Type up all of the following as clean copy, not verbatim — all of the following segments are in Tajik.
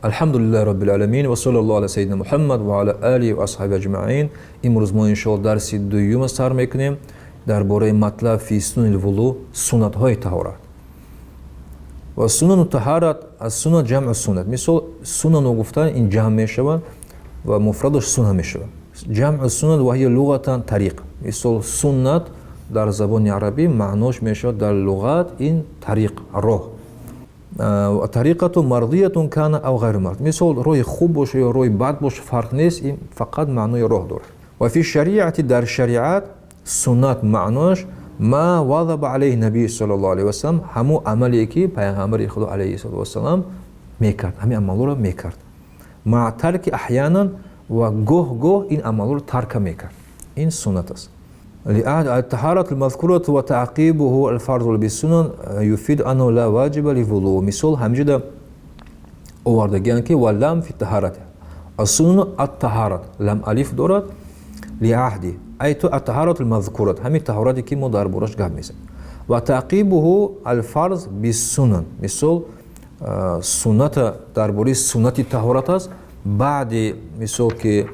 Алхамдулиллахи Раббил Аламин ва саллаллаху аля сайидина Мухаммад ва аля алихи ва асхаби аҷмаин. Имрӯз мо иншоаллоҳ дарси дуюма сар мекунем дар бораи матлаб фи сунанил вуду, суннатҳои таҳорат. Ва сунану таҳарат аз суннат ҷамъу суннат. Мисол сунану гуфтан ин ҷамъ мешавад ва муфрадаш сунна мешавад. Ҷамъу суннат ва ҳия луғатан тариқ. Мисол суннат дар забони арабӣ маънош мешавад дар луғат ин тариқ, роҳ. Тариқату мардиятун кана ав ғайру мард. Мисол роҳи хуб боша ё роҳи бад боша фарқ нест, ин фақат маънои роҳ дорад. Ва фи шариати, дар шариат суннат маънош ма вазаба алайҳи набӣ саллаллоҳу алайҳи васалам, ҳамун амале ки пайғамбари худо алайҳи салату вассалам мекард, ҳамин амалҳоро мекард. Ма тарки аҳянан, ва гоҳ-гоҳ ин амалҳоро тарка мекард. Ин суннат аст. الطهارة المذكورة وتعقيبه الفرض بالسنن يفيد أنه لا واجب للوضوء. مثال همجدا أوردگان كي ولم في الطهارة السنن الطهارة لم ألف دورت لعهد أي الطهارة المذكورة هم الطهارة كي مدار برش قام مثلا وتعقيبه الفرض بالسنن. مثال سنة درباري سنة الطهارة بعد مثال كي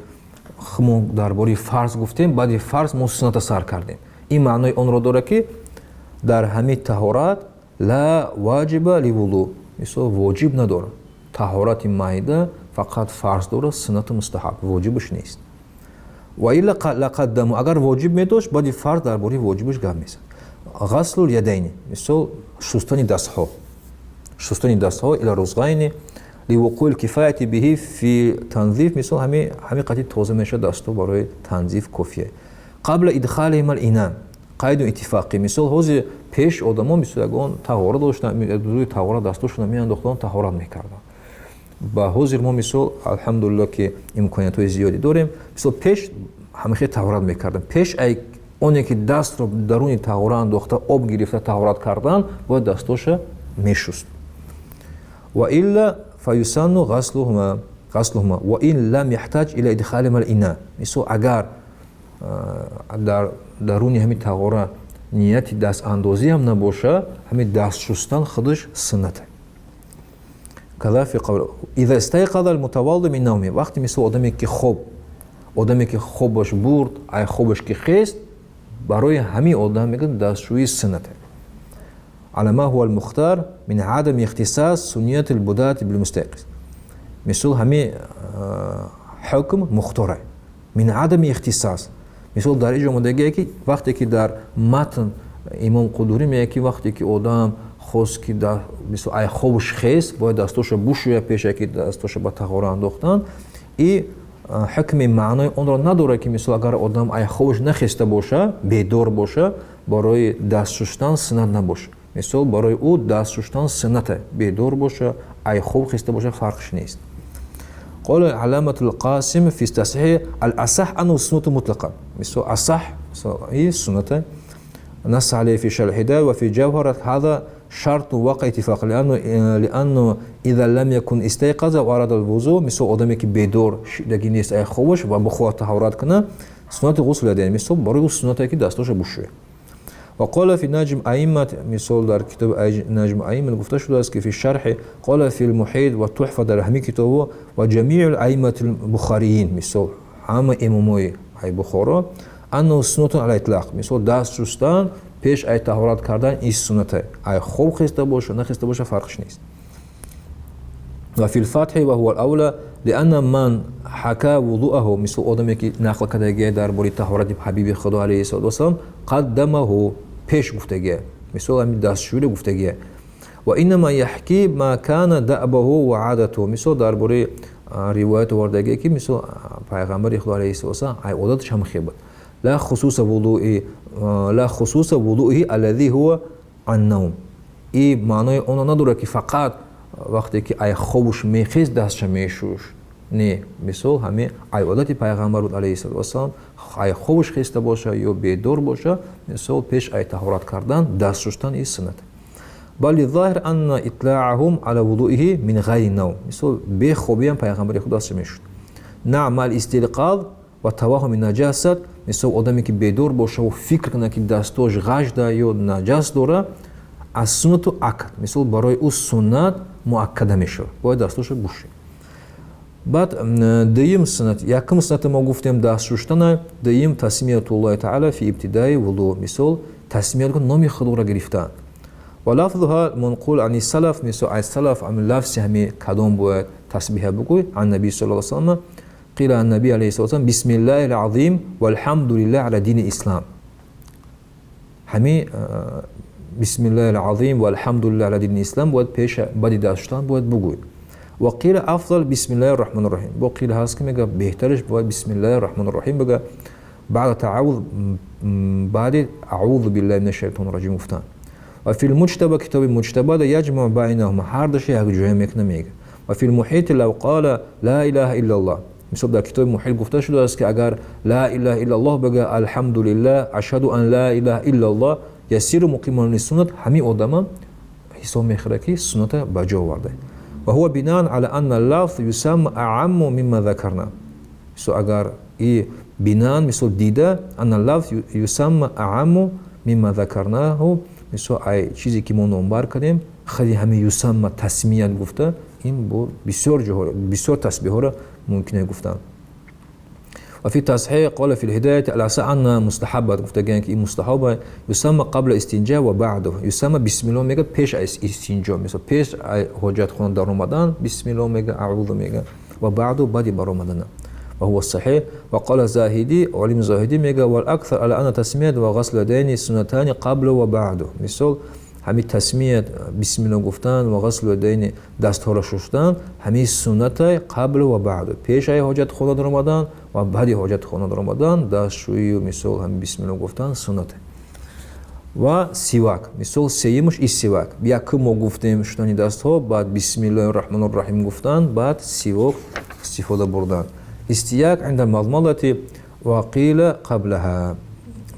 خمون درباره فرض گفتیم، بعد فرض ما سنت سر کردیم. این معنای آن را داره که در همه طهارت لا واجب للوضوء، مثلا واجب نداره. طهارت معده فقط فرض داره، سنت مستحب، واجبش نیست. و الا لقدم اگر واجب می داشت بعد فرض درباره واجبش گپ میزد. غسل الیدین، مثلا شستن دستها، شستن دستها الی رزقین لوقوع الكفاية به في تنظيف. مثل همه قطعی توزیع میشه دستو برای تنظیف کافیه. قبل ادخالهم الاناء قید اتفاقی. مثل حوزه پیش آدما مثل اگه طهارت داشتن، روی طهارت دستشون میانداختن، طهارت میکردن. با حوزه ما مثل الحمدلله که امکانیت‌های زیادی داریم، مثل پیش همیشه طهارت میکردن. پیش اونی که دست رو درون طهارت انداخته آب گرفته طهارت کردن و دستش میشست. و الا فيسن غسلهما وإن لم يحتاج إلى إدخالهما الإناء. مثل اگر در درون همین طهارت نیت دست اندازی هم نباشه، همین دست شستن خودش سنته. کذا فی قول اذا استيقظ المتوضئ من نومه. وقتی مثل آدمی که خوابش برد، ای خوابش که خیست، برای همین آدم میگه دستشویی سنته. على ما هو المختار من عدم اختصاص سنية البداة بالمستيقظ. مثل همي حكم مختاره من عدم اختصاص. مثل در اینجا مدگه که وقتی که در متن امام قدوری میگه که وقتی که آدم خواست که مثل ای خوابش خیست باید دستش بوشه پیشه که دستش با طهارت انداختن، این حکم معنای اون را نداره که مثل اگر آدم ای خوابش نخسته باشه، بیدار باشه، برای دست شستن سنت نباشه. مثال برای او دست شستن سنته، بیدار باشه، ای خوب خسته باشه فرقش نیست. قال علامة القاسم في تصحيح الأصح أنه سنة مطلقا. مثال أصح هي سنة نص عليه في شرح الهداية وفي جوهرة هذا شرط وقع اتفاق لأنه إذا لم يكن استيقظ وأراد الوضوء. مثال آدمی که بیدار دیگه نیست ای خوبش و بخواد طهارت کنه، سنت غسل یدین. مثال برای او سنته که دستش بوشه. وقال في نجم أئمة، مثال در كتاب نجم أئمة گفته شده است که في الشرح قال في المحيط والتحفة در همین کتابه و جميع الأئمة البخاريين، مثال همه امامای بخارا، أنه سنة على الإطلاق. مثال دست شستن پیش ای طهارت کردن این سنته، ای خوب خسته باشه نخسته باشه فرقش نیست. و في الفتح وهو الأولى لأن من حكى وضوءه، مثل آدمی که نقل کرده در باره طهارت حبیب خدا علیه السلام قدمه پیش گفتگی، مثل همین دستشویی گفتگی. و اینما یحکی ما کان دأبه و عادته. مثل درباره روایت وردگی که مثل پیغمبر خدا علیه السلام ای عادتش هم خوب بود. لا خصوص وضوئه الذي هو النوم. این معنای اون نداره که فقط وقتی که ای خوابش میخیز دستش میشوش، نه. مثل همین ای عادت پیغمبر علیه السلام ای خوابش خسته باشه یا بیدار باشه، مثل پیش ای طهارت کردن دست شستن این سنت. بل ظاهر ان اطلاعهم على وضوئه من غیر نوم. مثل به خوابی هم پیغمبر خدا دست میشد. نعم الاستيقاظ و توهم نجاست. مثل آدمی که بیدار باشه و فکر کنه که دستش غشده یا نجس داره، از سنت اکد. مثل برای او سنت مؤکده میشه، باید دستش بوشه. بعد دیم سنت یکم سنت ما گفتیم دست شستن دیم تسمیت الله تعالی فی ابتدای وضو مثال تسمیت کن نامی خدا را گرفتن و لفظها منقول عن السلف مثل از سلف عن لفظ همی کدام باید تسبیح بگوی عن نبی صلی الله علیه و سلم قیل عن نبی علیه الصلاة والسلام بسم الله العظیم والحمد لله على دین اسلام همی بسم الله العظیم والحمد لله على دین اسلام باید پیش بدی داشتن باید بگوی و قیل افضل بسم الله الرحمن الرحیم با قیل هست که میگه بهترش باید بسم الله الرحمن الرحیم بگه بعد تعوذ بعد اعوذ بالله من الشیطان الرجیم گفتن و فی المجتبى کتاب مجتبى ده یجمع بینهما هر دوش یک جای میکنه میگه و فی المحیط لو قال لا اله الا الله مثلا در کتاب محیط گفته شده است که اگر لا اله الا الله بگه الحمد لله اشهد ان لا اله الا الله یسیر مقیما للسنت همین آدم حساب میخوره که سنت بجا آورده و هو بناء على ان اللفظ يسمى اعم مما ذكرنا سو اگر ای بناء مثل دیده ان اللفظ يسمى اعم مما ذكرناه مثل ای چیزی که ما نمبر کردیم خیلی همه یسمى تسمیت گفته این با بسیار تسبیح ها را ممکنه گفتن و فی تصحیح قال فی الهدایت العصا ان مستحبات گفته گن که این مستحب یسمى قبل استنجا و بعده یسمى بسم الله میگه پیش از استنجا مثل پیش حاجت خانه در رمضان بسم الله میگه اعوذ میگه و بعده بعد بر رمضان و هو صحیح و قال زاهدی علم زاهدی میگه والاكثر على ان تسمیت و غسل اليدين سنتان قبل و بعده مثل همین تسمیت بسم الله گفتن و غسل اليدين دست ها را شستن همین سنت قبل و بعد پیش از حاجت خانه در رمضان و بعد حاجت خانه در رمضان دستشویی و مثال همین بسم الله گفتن سنت و سواک مثال سیمش ای سواک یک ما گفتیم شدن دست ها بعد بسم الله الرحمن الرحیم گفتن بعد سواک استفاده بردن استیاک عند المضمضه و قیل قبلها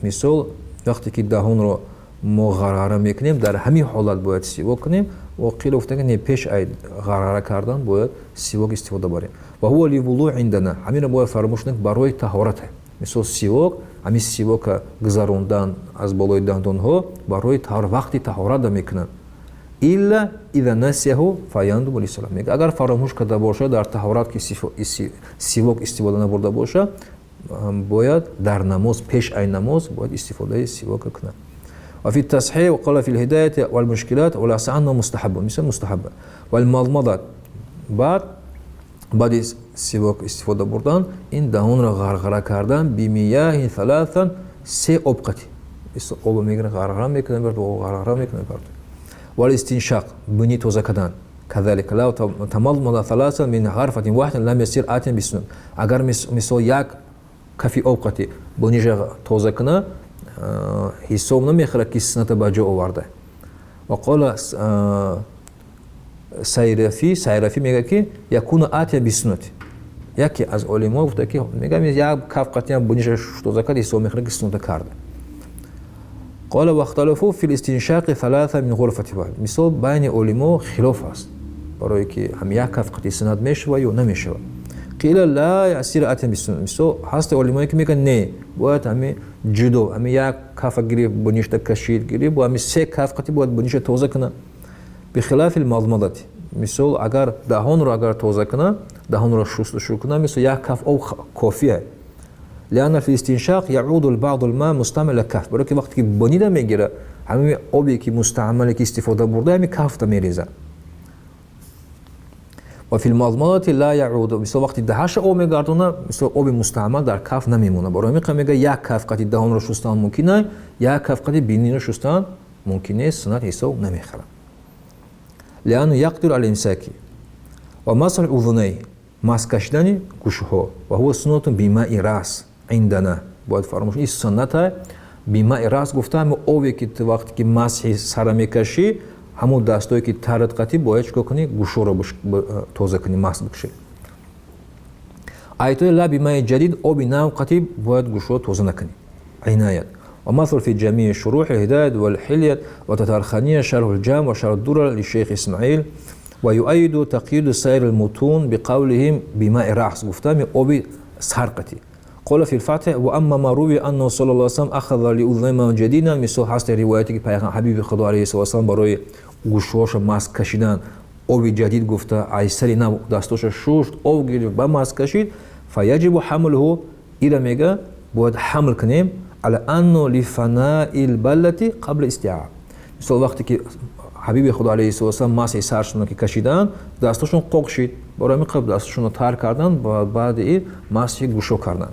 مثال وقتی که دهان رو ما غراره میکنیم در همین حالت باید سواک کنیم و قیل گفته که پیش از غراره کردن باید سواک استفاده بریم و هو للوضوء عندنا همین باید فراموش نکنیم برای طهارت مثل سواک همین سواک گذراندن از بالای دندان ها برای وقتی طهارت میکنن الا اذا نسیه فیندب للصلاه میگه اگر فراموش کرده باشه در طهارت که سواک استفاده نبرده باشه باید در نماز پیش از نماز باید استفاده سواک کنه وفي التصحيح وقال في الهداية والمشكلات والعصا عنه مستحب مثل مستحب والمضمضة بعد سواک استفاده بردن این دهان را غرغره کردن بمیاه ثلاثا سه ابقتی آب میگیرن غرغره میکنن برد و غرغره میکنن برد والاستنشاق بنی توزه کردن كذلك لو تمضمض ثلاثا من غرفة واحدة لم يصير آتيا بالسنن اگر مثل یک کفی ابقتی بنیش توزه کنه حساب نمیخوره که سنت بجا آورده و قال سیرفی میگه که یکون آتیا بسنت یکی از علما گفته که میگه یک کف قطعی بنیش توزه کرد حساب میخوره که سنت کرده قال واختلفوا في الاستنشاق ثلاثه من غرفه واحد مثال بین علما خلاف است برای که هم یک کف قطعی سنت میشه یا نمیشه قیل لا یصیر آتیا بسنت مثال هست علمایی که میگن نه باید همین جدو همین یک کف گیری بنیش کشید گیری با همین سه کف قطعی باید بنیش توزه کنه بخلاف المضمضه مثال اگر دهان رو اگر توزه کنه دهان رو شستشو کنه مثل یک کف او کافیه لأن في الاستنشاق يعود البعض الماء مستعمل للكف برای که وقتی که بنیده میگیره همین آبی که مستعمل که استفاده برده همین کف تا میریزه و فی المضمضه لا يعود مثل وقتی دهش آب میگردونه مثل آب مستعمل در کف نمیمونه برای میگه میگه یک کف قطعی دهان رو شستن ممکنه یک کف قطعی بینی رو شستن ممکنه سنت حساب نمیخوره لأنه يقدر على الامساك و مسح الاذنين ماسک کشیدن گوشها و هو سنت بماء راس عندنا باید فراموش این سنت بماء راس گفته همون آبی که وقتی که مسح سر میکشی همون دستایی که ترد قطعی باید چکا کنی گوشها رو توزه کنی ماسک بکشی آیتای لا بماء جدید آبی نو قطعی باید گوشها توزه نکنی عنایت ومثل في جميع شروح الهداية والحلية وتتارخانية شرح الجام وشرح الدرر للشيخ إسماعيل ويؤيد تقييد سائر المتون بقولهم بماء راس گفتم آبی سرقتی قال في الفتح واما ما روي انه صلى الله عليه وسلم اخذ لاذنيه جديدا مثل هست روایتی که پیغمبر حبیب خدا علیه السلام برای گوشوارش ماسک کشیدن оби ҷадид гуфта айсари нав дастоша шушт, об гирифт, ба мас кашид, фаяҷибу ҳамлуҳу, ира мега бояд ҳамл кунем ала анну лифанаи лбаллати қабла истиаа. Мисол вақте ки ҳабиби худо алайҳи салам маси саршонро ки кашидан, дастошон қоқ шид, барои ҳамин қабл дастошонро тар кардан, баъди маси гӯшо кардан.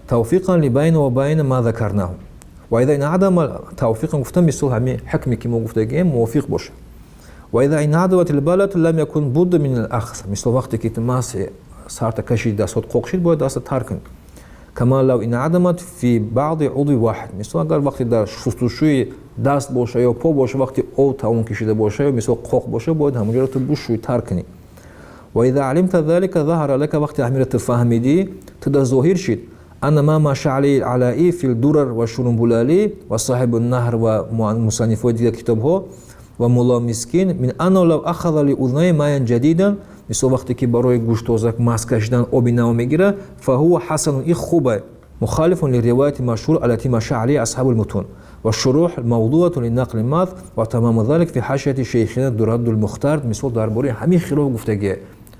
тавфиқан ли байна ва байна ма закарнаҳу. ва иза инъадама тавфиқан гуфтам мисол ҳамин ҳукме ки мо гуфтагием мувофиқ боша. ва иза инъадамат лбаллату лам якун будда мин алахз. Мисол вақте ки маси сарта кашид, дастот қоқ шид, бояд даста тар кунед. кама лав инъадамат фи баъди удви ваҳид. Мисол агар вақте дар шустушӯи даст боша ё по боша, вақте об тавон кишида боша ё мисол қоқ боша, бояд ҳамонҷоро ту бушӯи тар кунӣ. ва иза алимта залика заҳара лака, вақте ҳаминро ту фаҳмидӣ, ту дар зоҳир шид анна ма маша алайҳи алаӣ фи лдурар ва шурумбулалӣ ва соҳибу наҳр ва мусаннифои дигар китобҳо ва мулло мискин мин аннаҳу лав ахаза ли узнайҳи майян ҷадидан. Мисол вақте ки барои гӯштозак мас кашидан оби нав мегира, фаҳуа ҳасанун, ин хубе, мухалифун лириваяти машҳур аллати маша алайҳи асҳабул мутун ва шуруҳ мавдуъату линақли мат ва тамаму залик фи ҳашияти шейхина дураддул мухтар. Мисол дар бораи ҳамин хилоф гуфтагие.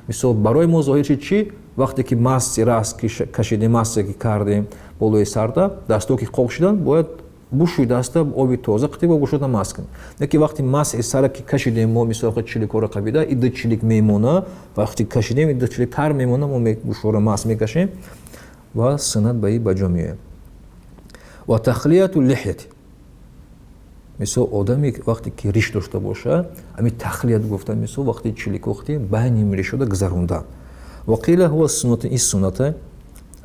Мисол барои мо зоҳир шид чӣ? Вақте ки маси рас кашидем, масе ки кардем болои сарда, дасто ки қоқ шидан, бояд бушӯи даста оби тоза қитӣ ва гӯшода мас кунем. Не ки вақти маси сара ки кашидем мо, мисол чиликҳоро қабида, ида чилик мемона, вақти кашидем ида чилик тар мемона, мо гӯшоро мас мекашем ва суннат ба ин ба ҷо меояд. ва тахлияту лиҳяти. Мисол одаме вақте ки риш дошта боша, ами тахлият гуфта, мисол вақти чилик вақти байни ришода гузарондан. ва қила ҳува суннату, ин сунната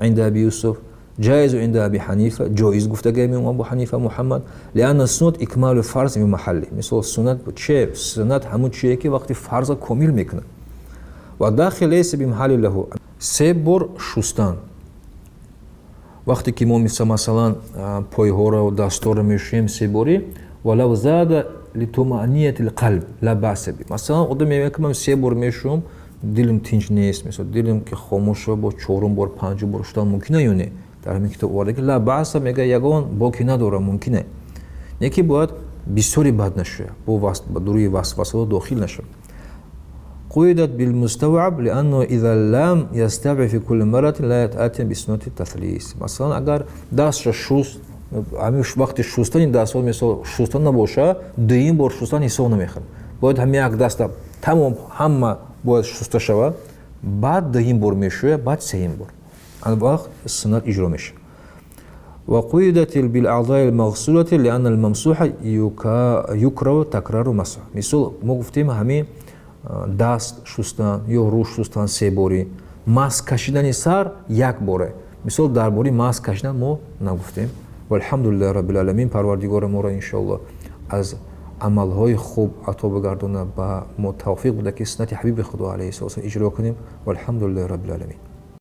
инда аби Юсуф, ҷаизу инда аби Ҳанифа, ҷоиз гуфтагием имом Абу Ҳанифа Муҳаммад, лианна суннат икмалу фарз фи маҳалли. Мисол суннат че? Суннат ҳамун чие ки вақти фарза комил мекунад. ва дахил лайса бимаҳалли лаҳу. се бор шустан. вақте ки мо масалан пойҳоро, дастҳоро мешӯем се бори, ва лав зада литумаънияти лқалб ла баъса би. Масалан одам мегӯяд ки ман се бор мешӯм, дилм тинч нест, мисол дилм ки хомӯша бо чорум бор, панҷум бор шудан мумкина ё не? Дар ҳамин китоб оварда ки ла баъса мега ягон боки надора, мумкин е. Не ки бояд бисёри бад нашӯя, бо дуруи васвасаҳо дохил нашавад. قُيدت بالمستوعب لأنه إذا لم يستوعب في كل مرة لا يتأتي بسنة التثليث. مثلا اگر دست شست، همین وقتی شستن دست ها مثلا شستن نباشه، دویم بار شستن حساب نمیخوره. باید همین یک دست تمام همه باید شسته شود، بعد دویم بار میشه، بعد سوم بار. آن وقت سنت اجرا میشه. وقيدت بالأعضاء المغسولة لأن الممسوح يكره تكرار مسح. مثلا ما گفتیم همین دست شستن یا رو شستن سه باری، ماسک کشیدن سر یک باره. مثال درباره ماسک کشیدن ما نگفتیم. و الحمدلله رب العالمین، پروردگار ما را انشاءالله از عملهای خوب عطا بگردونه، با ما توفیق بده که سنت حبیب خدا علیه السلام اجرا کنیم. و الحمدلله رب العالمین.